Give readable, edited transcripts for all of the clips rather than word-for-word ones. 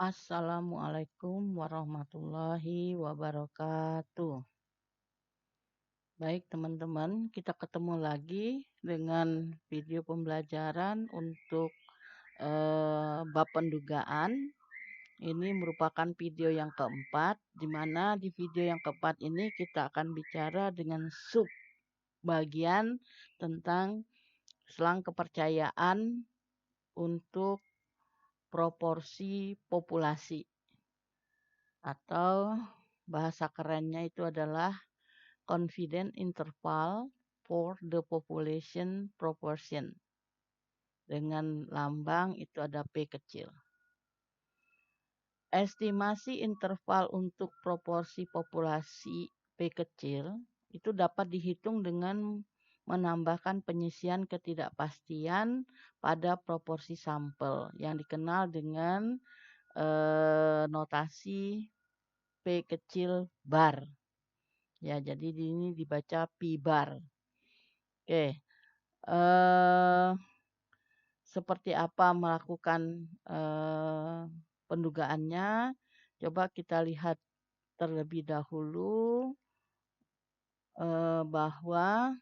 Assalamualaikum warahmatullahi wabarakatuh. Baik teman-teman, kita ketemu lagi dengan video pembelajaran untuk bab pendugaan. Ini merupakan video yang keempat, di mana di video yang keempat ini kita akan bicara dengan sub bagian tentang selang kepercayaan untuk proporsi populasi. Atau bahasa kerennya itu adalah confidence interval for the population proportion. Dengan lambang itu ada P kecil. Estimasi interval untuk proporsi populasi P kecil itu dapat dihitung dengan menambahkan penyisian ketidakpastian pada proporsi sampel yang dikenal dengan notasi P kecil bar. Ya, jadi ini dibaca pi bar. Oke. Seperti apa melakukan pendugaannya? Coba kita lihat terlebih dahulu bahwa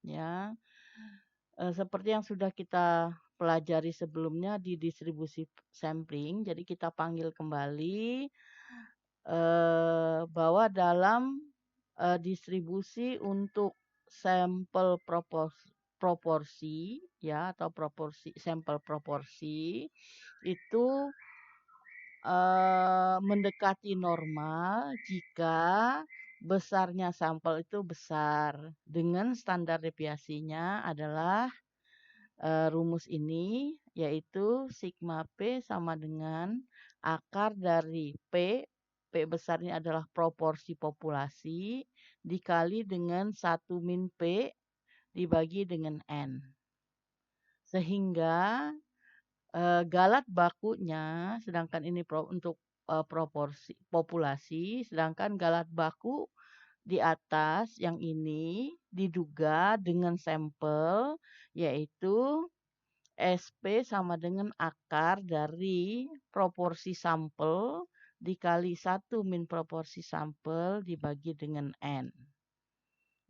ya seperti yang sudah kita pelajari sebelumnya di distribusi sampling. Jadi kita panggil kembali bahwa dalam distribusi untuk sampel proporsi ya atau sampel proporsi itu mendekati normal jika besarnya sampel itu besar dengan standar deviasinya adalah rumus ini, yaitu sigma P sama dengan akar dari P besar ini adalah proporsi populasi, dikali dengan 1 min P dibagi dengan N. Sehingga galat bakunya, sedangkan ini untuk proporsi populasi, sedangkan galat baku di atas yang ini diduga dengan sampel, yaitu SP sama dengan akar dari proporsi sampel dikali 1 min proporsi sampel dibagi dengan N.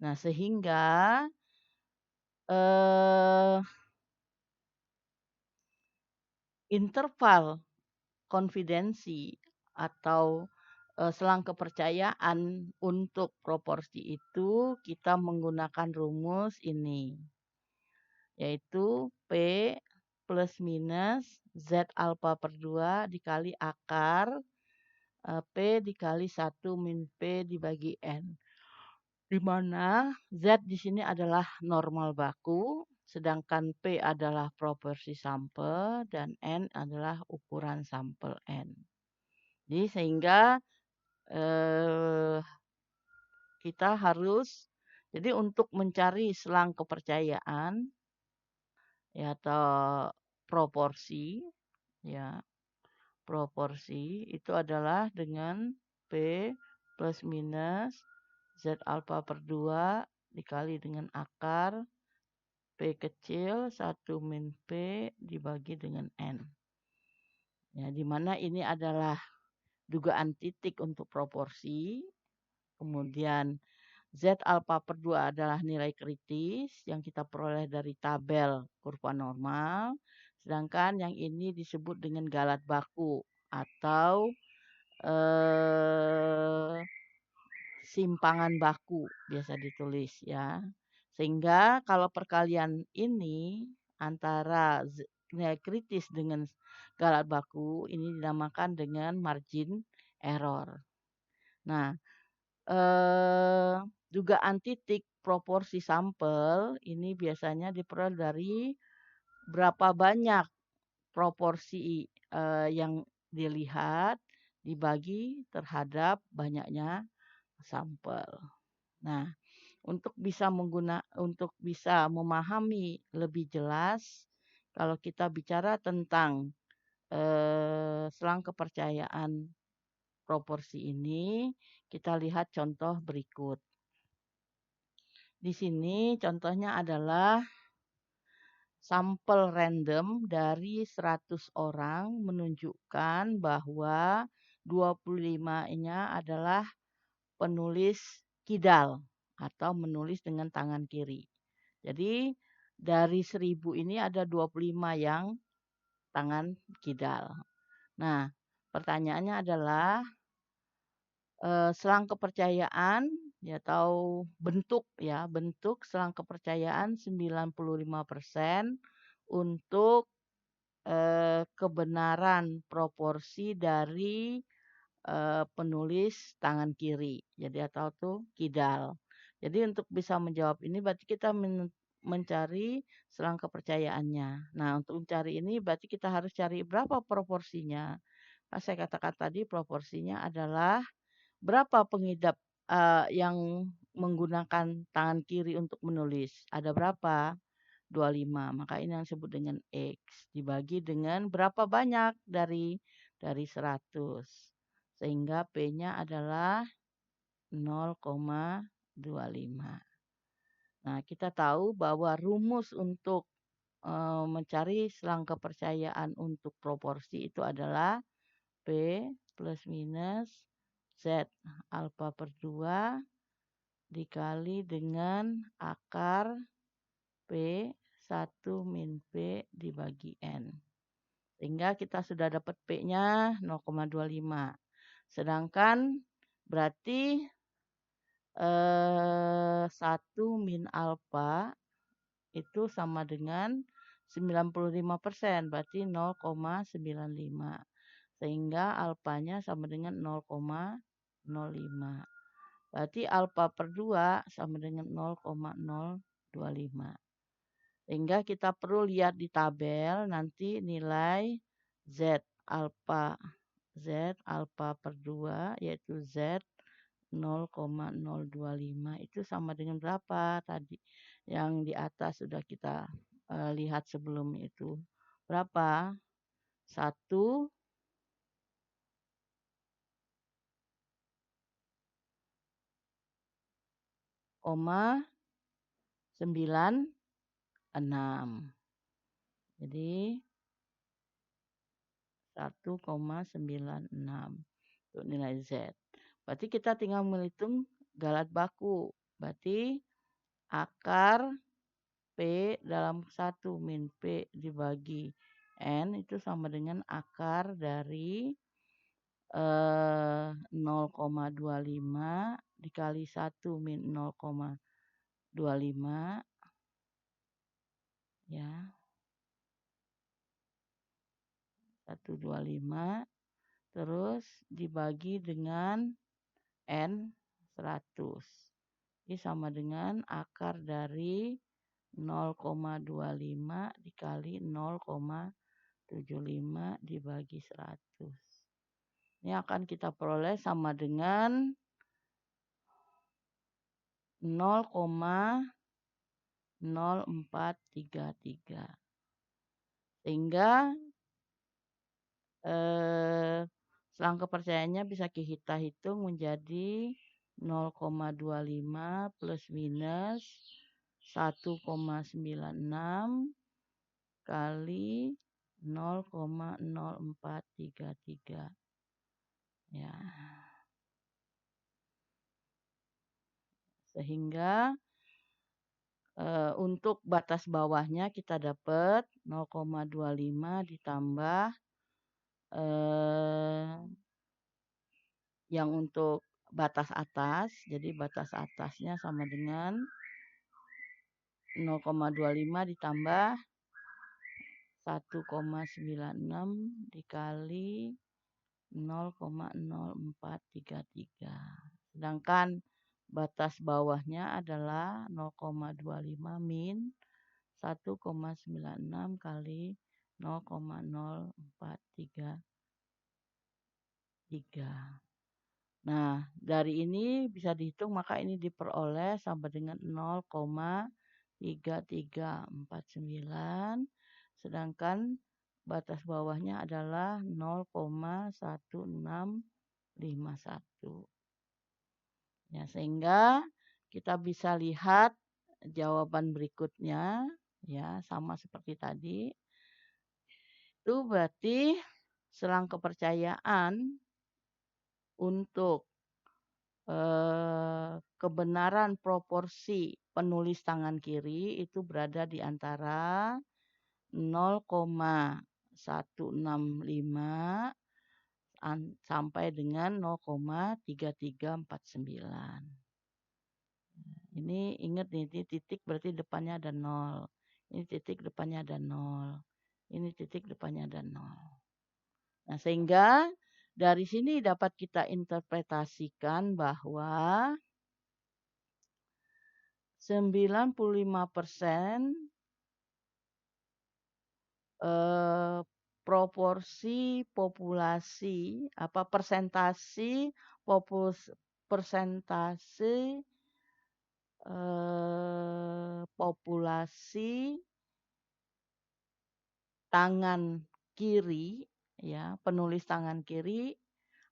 Nah, sehingga interval konfidensi atau selang kepercayaan untuk proporsi itu kita menggunakan rumus ini, yaitu P plus minus Z alfa per 2 dikali akar P dikali 1 min P dibagi N. Di mana Z di sini adalah normal baku, sedangkan P adalah proporsi sampel dan N adalah ukuran sampel N. Jadi sehingga kita harus, jadi untuk mencari selang kepercayaan ya atau proporsi ya, proporsi itu adalah dengan P plus minus Z alfa per 2 dikali dengan akar P kecil 1 min P dibagi dengan N. Ya, di mana ini adalah dugaan titik untuk proporsi. Kemudian Z alfa per 2 adalah nilai kritis yang kita peroleh dari tabel kurva normal. Sedangkan yang ini disebut dengan galat baku atau simpangan baku biasa ditulis ya. Sehingga kalau perkalian ini antara nilai kritis dengan galat baku ini dinamakan dengan margin error. Nah, dugaan titik proporsi sampel ini biasanya diperoleh dari berapa banyak proporsi yang dilihat dibagi terhadap banyaknya sampel. Nah, untuk bisa memahami lebih jelas kalau kita bicara tentang selang kepercayaan proporsi ini, kita lihat contoh berikut. Di sini contohnya adalah sampel random dari 100 orang menunjukkan bahwa 25-nya adalah penulis kidal atau menulis dengan tangan kiri. Jadi dari 1000 ini ada 25 yang tangan kidal. Nah, pertanyaannya adalah selang kepercayaan ya atau bentuk selang kepercayaan 95% untuk kebenaran proporsi dari penulis tangan kiri. Jadi atau tuh kidal. Jadi untuk bisa menjawab ini berarti kita mencari selang kepercayaannya. Nah, untuk mencari ini berarti kita harus cari berapa proporsinya. Nah, saya katakan tadi proporsinya adalah berapa pengidap yang menggunakan tangan kiri untuk menulis. Ada berapa? 25. Maka ini yang disebut dengan X. Dibagi dengan berapa banyak dari 100. Sehingga P-nya adalah 0,25. Nah, kita tahu bahwa rumus untuk mencari selang kepercayaan untuk proporsi itu adalah P plus minus Z alfa per 2 dikali dengan akar P 1 min P dibagi N. Sehingga kita sudah dapat P-nya 0,25. Sedangkan berarti 1 min alfa itu sama dengan 95%, berarti 0,95. Sehingga alfanya sama dengan 0,05. Berarti alfa per 2 sama dengan 0,025. Sehingga kita perlu lihat di tabel nanti nilai Z alfa per 2 yaitu Z 0,025 itu sama dengan berapa tadi yang di atas sudah kita lihat sebelum itu. Berapa? 1,96. Jadi 1,96 untuk nilai Z. Berarti kita tinggal menghitung galat baku. Berarti akar P dalam 1 min P dibagi N itu sama dengan akar dari 0,25 dikali 1 min 0,25 ya. 125 terus dibagi dengan N 100. Ini sama dengan akar dari 0,25 dikali 0,75 dibagi 100. Ini akan kita peroleh sama dengan 0,0433. Sehingga selang kepercayaannya bisa kita hitung menjadi 0,25 plus minus 1,96 kali 0,0433. Ya. Sehingga untuk batas bawahnya kita dapat 0,25 ditambah yang untuk batas atas. Jadi batas atasnya sama dengan 0,25 ditambah 1,96 dikali 0,0433. Sedangkan batas bawahnya adalah 0,25 min 1,96 kali 0,0433. Nah, dari ini bisa dihitung maka ini diperoleh sama dengan 0,3349 sedangkan batas bawahnya adalah 0,1651. Ya, sehingga kita bisa lihat jawaban berikutnya ya sama seperti tadi. Itu berarti selang kepercayaan untuk kebenaran proporsi penulis tangan kiri itu berada di antara 0,165 sampai dengan 0,3349. Ini ingat nih, ini titik berarti depannya ada 0. Ini titik depannya ada 0. Ini titik depannya ada 0. Nah, sehingga dari sini dapat kita interpretasikan bahwa 95% proporsi populasi persentase populasi tangan kiri, ya, penulis tangan kiri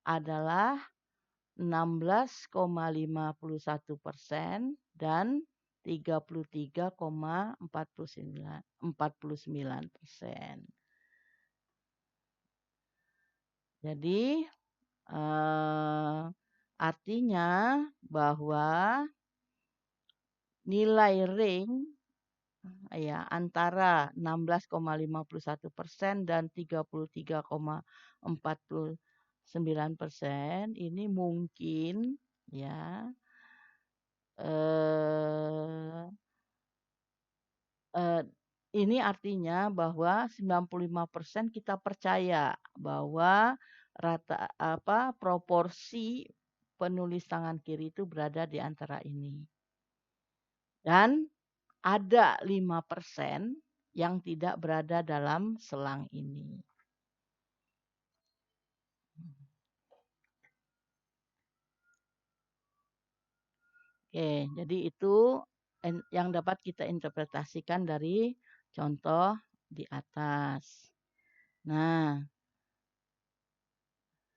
adalah 16,51% dan 33,49%. Jadi artinya bahwa nilai ring ya antara 16,51% dan 33,49% ini mungkin ya eh, ini artinya bahwa 95% kita percaya bahwa proporsi penulis tangan kiri itu berada di antara ini. Dan ada 5% yang tidak berada dalam selang ini. Oke, jadi itu yang dapat kita interpretasikan dari contoh di atas. Nah,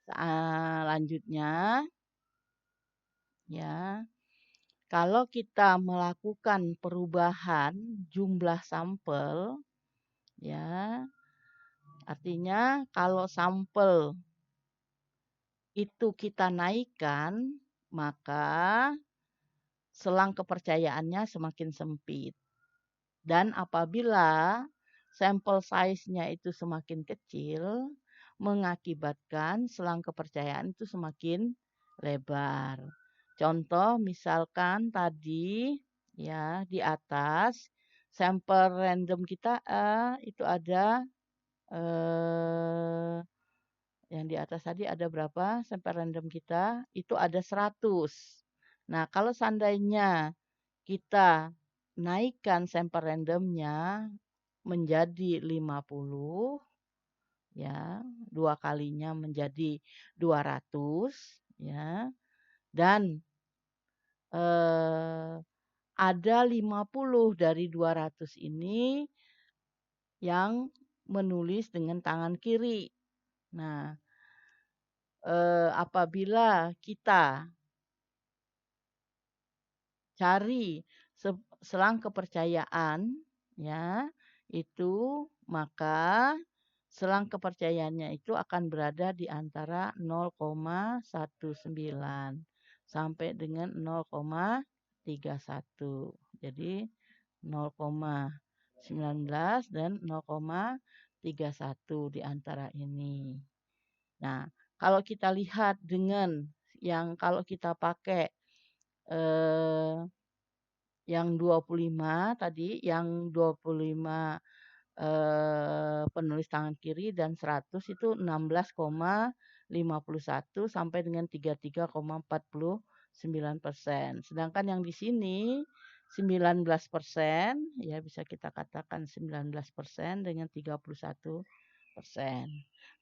selanjutnya ya, kalau kita melakukan perubahan jumlah sampel ya, artinya kalau sampel itu kita naikkan, maka selang kepercayaannya semakin sempit. Dan apabila sampel size-nya itu semakin kecil, mengakibatkan selang kepercayaan itu semakin lebar. Contoh misalkan tadi ya di atas sampel random kita itu ada yang di atas tadi ada berapa sampel random kita? Itu ada 100. Nah, kalau seandainya kita naikkan sampel randomnya menjadi 50, ya, 2 kalinya menjadi 200, ya, dan ada 50 dari 200 ini yang menulis dengan tangan kiri. Nah, apabila kita cari selang kepercayaan, ya, itu maka selang kepercayaannya itu akan berada di antara 0,19 sampai dengan 0,31. Jadi 0,19 dan 0,31 di antara ini. Nah, kalau kita lihat dengan yang kalau kita pakai yang 25 tadi, yang 25 penulis tangan kiri dan 100 itu 16,51 sampai dengan 33,49%. Sedangkan yang di sini 19%, ya bisa kita katakan 19% dengan 31%.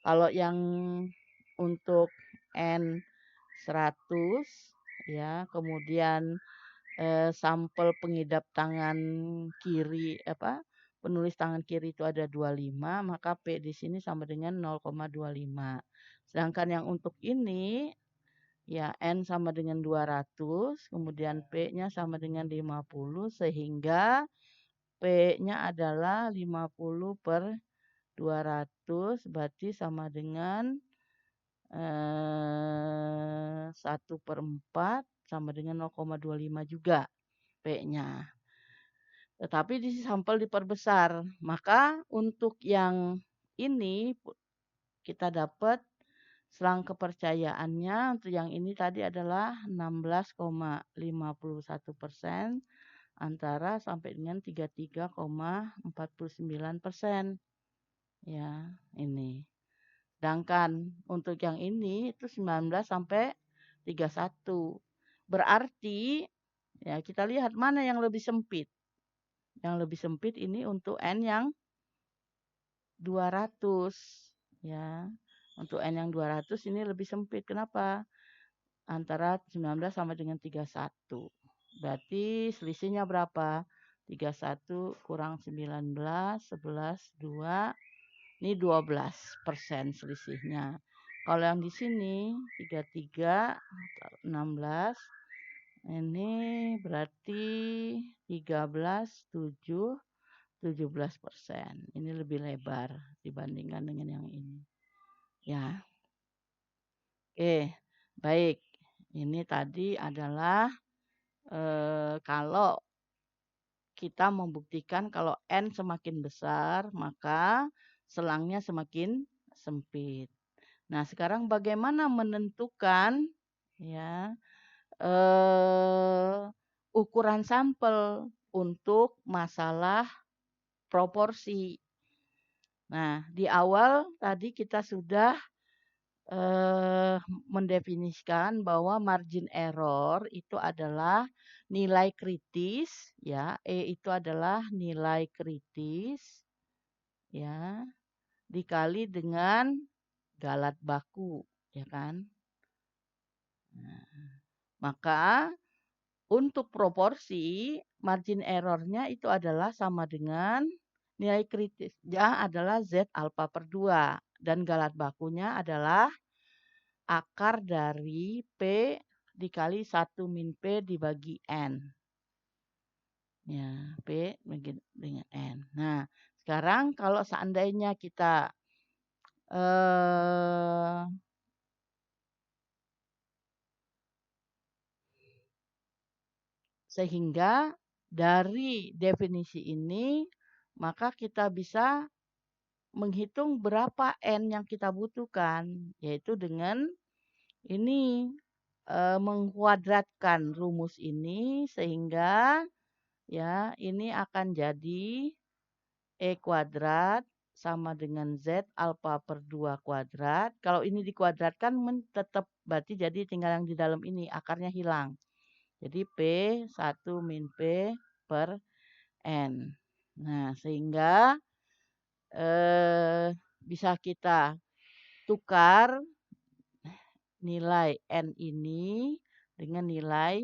Kalau yang untuk N100 ya, kemudian sampel pengidap tangan kiri penulis tangan kiri itu ada 25, maka P di sini sama dengan 0,25. Sedangkan yang untuk ini ya N sama dengan 200, kemudian P-nya sama dengan 50 sehingga P-nya adalah 50 per 200, berarti sama dengan 1/4 sama dengan 0,25 juga P-nya. Tetapi di sampel diperbesar. Maka untuk yang ini kita dapat selang kepercayaannya untuk yang ini tadi adalah 16,51% antara sampai dengan 33,49%. Ya, ini. Sedangkan untuk yang ini itu 19 sampai 31. Berarti ya kita lihat mana yang lebih sempit. Yang lebih sempit ini untuk N yang 200. Ya. Untuk N yang 200 ini lebih sempit. Kenapa? Antara 19 sama dengan 31. Berarti selisihnya berapa? 31 kurang 19, 11, 2. Ini 12% selisihnya. Kalau yang di sini 33, 16. Ini berarti 13, 7, 17%. Ini lebih lebar dibandingkan dengan yang ini. Ya. Oke, baik. Ini tadi adalah kalau kita membuktikan kalau N semakin besar, maka selangnya semakin sempit. Nah, sekarang bagaimana menentukan ya ukuran sampel untuk masalah proporsi. Nah, di awal tadi kita sudah mendefinisikan bahwa margin error itu adalah nilai kritis, ya. E itu adalah nilai kritis, ya, dikali dengan galat baku, ya kan? Nah, maka untuk proporsi margin errornya itu adalah sama dengan nilai kritisnya adalah Z alfa per 2 dan galat bakunya adalah akar dari P dikali 1 min P dibagi N. Ya, P bagi dengan N. Nah, sekarang kalau seandainya kita sehingga dari definisi ini maka kita bisa menghitung berapa N yang kita butuhkan, yaitu dengan ini mengkuadratkan rumus ini sehingga ya ini akan jadi E kuadrat sama dengan Z alfa per 2 kuadrat. Kalau ini dikuadratkan tetap berarti jadi tinggal yang di dalam ini, akarnya hilang. Jadi P 1 min P per N. Nah, sehingga bisa kita tukar nilai N ini dengan nilai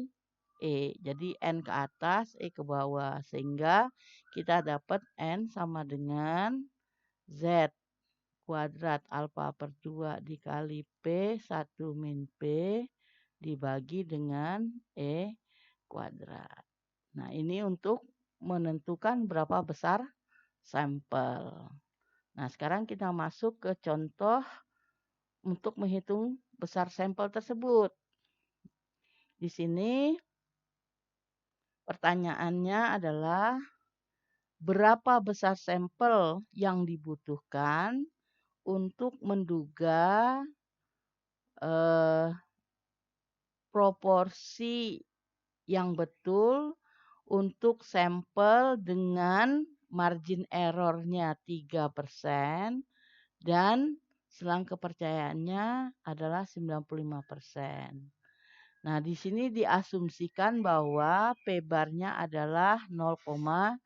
E. Jadi N ke atas, E ke bawah. Sehingga kita dapat N sama dengan Z kuadrat alfa per 2 dikali P 1 min P dibagi dengan E kuadrat. Nah, ini untuk menentukan berapa besar sampel. Nah, sekarang kita masuk ke contoh untuk menghitung besar sampel tersebut. Di sini pertanyaannya adalah berapa besar sampel yang dibutuhkan untuk menduga proporsi yang betul untuk sampel dengan margin errornya 3% dan selang kepercayaannya adalah 95%. Nah, di sini diasumsikan bahwa P-barnya adalah 0,12.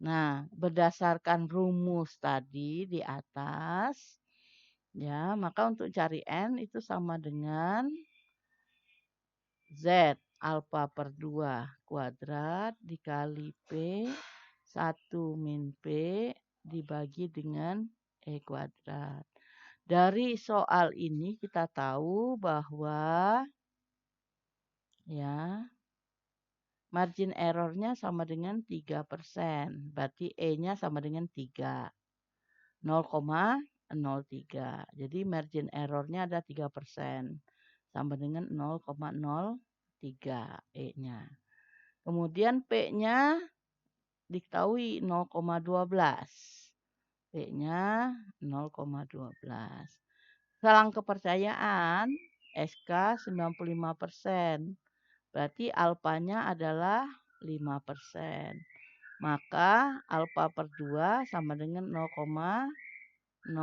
Nah, berdasarkan rumus tadi di atas, ya, maka untuk cari N itu sama dengan Z alfa per 2 kuadrat dikali P 1 min P dibagi dengan E kuadrat. Dari soal ini kita tahu bahwa ya margin error-nya sama dengan 3%. Berarti E-nya sama dengan 3. 0,03. Jadi margin error-nya ada 3%. Sama dengan 0,03 E-nya. Kemudian P-nya diketahui 0,12. P-nya 0,12. Selang kepercayaan SK 95%. Berarti alfanya adalah 5%. Maka alfa per 2 sama dengan 0,025.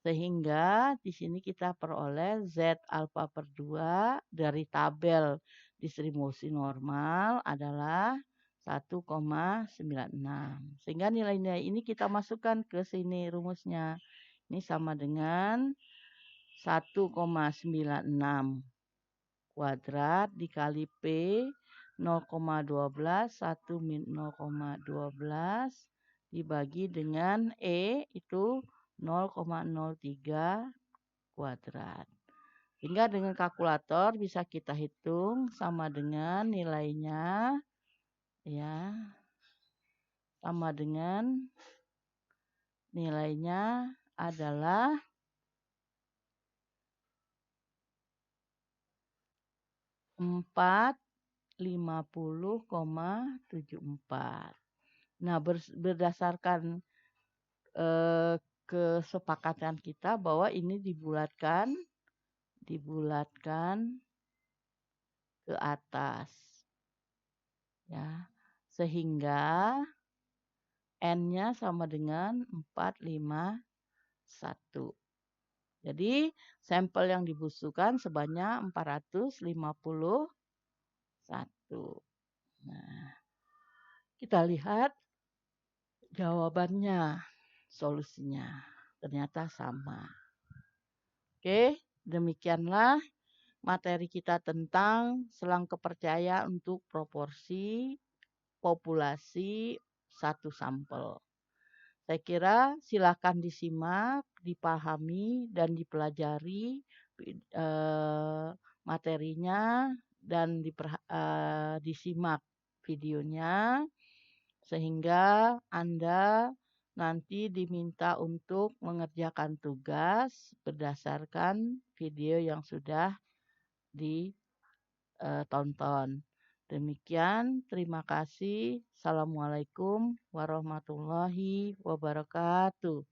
Sehingga di sini kita peroleh Z alfa per 2 dari tabel distribusi normal adalah 1,96. Sehingga nilai-nilai ini kita masukkan ke sini rumusnya. Ini sama dengan 1,96 kuadrat dikali P 0,12 1 min 0,12 dibagi dengan E itu 0,03 kuadrat. Sehingga dengan kalkulator bisa kita hitung sama dengan nilainya ya. Sama dengan nilainya adalah 450,74. Nah, berdasarkan kesepakatan kita bahwa ini dibulatkan ke atas. Ya. Sehingga N-nya sama dengan 451. Jadi sampel yang dibutuhkan sebanyak 451. Nah, kita lihat jawabannya, solusinya. Ternyata sama. Oke, demikianlah materi kita tentang selang kepercayaan untuk proporsi populasi satu sampel. Saya kira silakan disimak, dipahami, dan dipelajari materinya dan disimak videonya sehingga Anda nanti diminta untuk mengerjakan tugas berdasarkan video yang sudah ditonton. Demikian, terima kasih. Assalamualaikum warahmatullahi wabarakatuh.